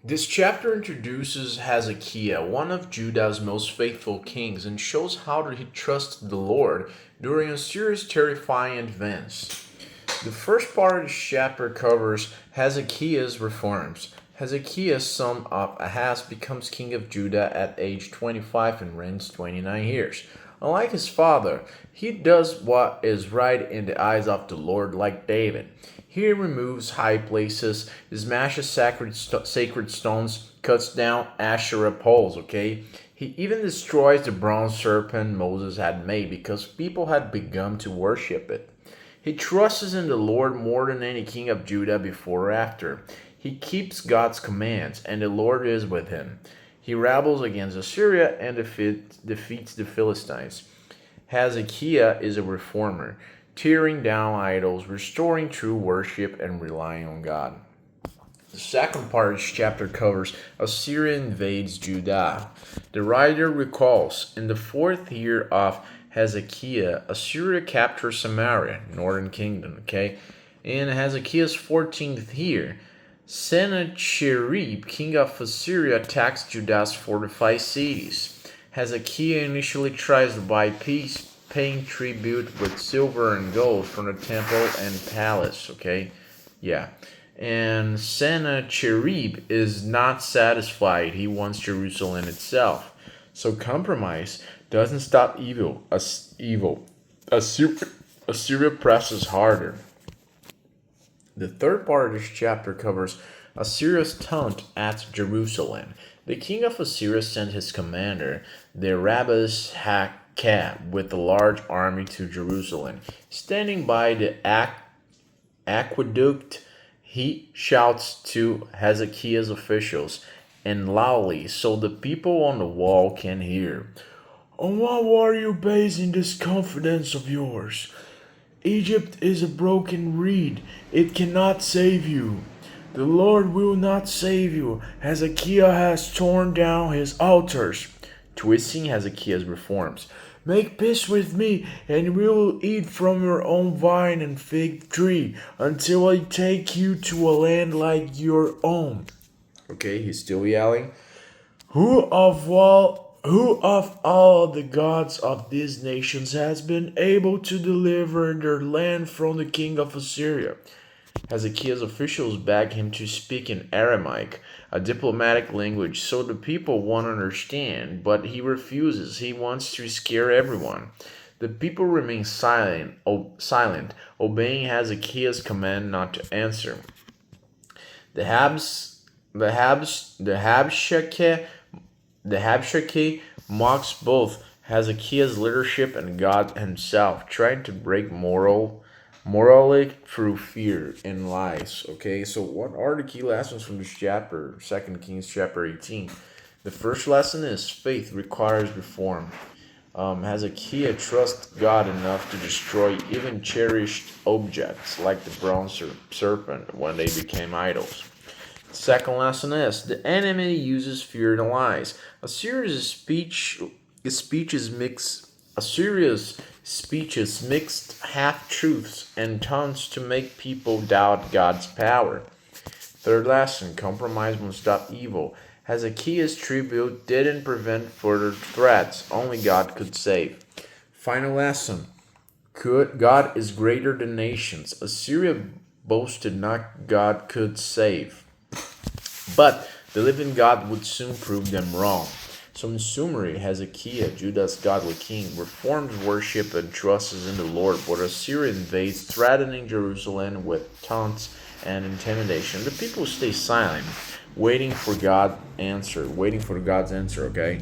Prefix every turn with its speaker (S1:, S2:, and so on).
S1: This chapter introduces Hezekiah, one of Judah's most faithful kings, and shows how he trusted the Lord during a series of terrifying events. The first part of this chapter covers Hezekiah's reforms. Hezekiah, son of Ahaz, becomes king of Judah at age 25 and reigns 29 years. Unlike his father, he does what is right in the eyes of the Lord like David. He removes high places, smashes sacred stones, cuts down Asherah poles, okay? He even destroys the bronze serpent Moses had made because people had begun to worship it. He trusts in the Lord more than any king of Judah before or after. He keeps God's commands, and the Lord is with him. He rebels against Assyria and defeats the Philistines. Hezekiah is a reformer, tearing down idols, restoring true worship, and relying on God. The second part of this chapter covers Assyria invades Judah. The writer recalls, in the fourth year of Hezekiah, Assyria captured Samaria, northern kingdom, okay? In Hezekiah's 14th year, Sennacherib, king of Assyria, attacks Judah's fortified cities. Hezekiah initially tries to buy peace, paying tribute with silver and gold from the temple and palace, okay? Yeah. And Sennacherib is not satisfied. He wants Jerusalem itself. So compromise doesn't stop evil. Assyria presses harder. The third part of this chapter covers Assyria's taunt at Jerusalem. The king of Assyria sent his commander, the Rabshakeh, with a large army to Jerusalem. Standing by the aqueduct, he shouts to Hezekiah's officials and loudly so the people on the wall can hear. On what are you basing this confidence of yours? Egypt is a broken reed. It cannot save you. The Lord will not save you. Hezekiah has torn down his altars. Twisting Hezekiah's reforms. Make peace with me, and we will eat from your own vine and fig tree until I take you to a land like your own. Okay, he's still yelling. Who of all the gods of these nations has been able to deliver their land from the king of Assyria? Hezekiah's officials beg him to speak in Aramaic, a diplomatic language, so the people won't understand, but he refuses. He wants to scare everyone. The people remain silent, obeying Hezekiah's command not to answer. The Habshakeh mocks both Hezekiah's leadership and God himself, trying to break morally through fear and lies. Okay, so what are the key lessons from this chapter, 2 Kings chapter 18? The first lesson is faith requires reform. Hezekiah trusts God enough to destroy even cherished objects like the bronze serpent when they became idols. Second lesson is the enemy uses fear and lies. Assyria's speech is mixed half-truths and taunts to make people doubt God's power. Third lesson, compromise won't stop evil. Hezekiah's tribute didn't prevent further threats. Only God could save. Final lesson, God is greater than nations. Assyria boasted not God could save. But the living God would soon prove them wrong. So in summary, Hezekiah, Judah's godly king, reforms worship and trusts in the Lord, but Assyria invades, threatening Jerusalem with taunts and intimidation. The people stay silent, waiting for God's answer, okay?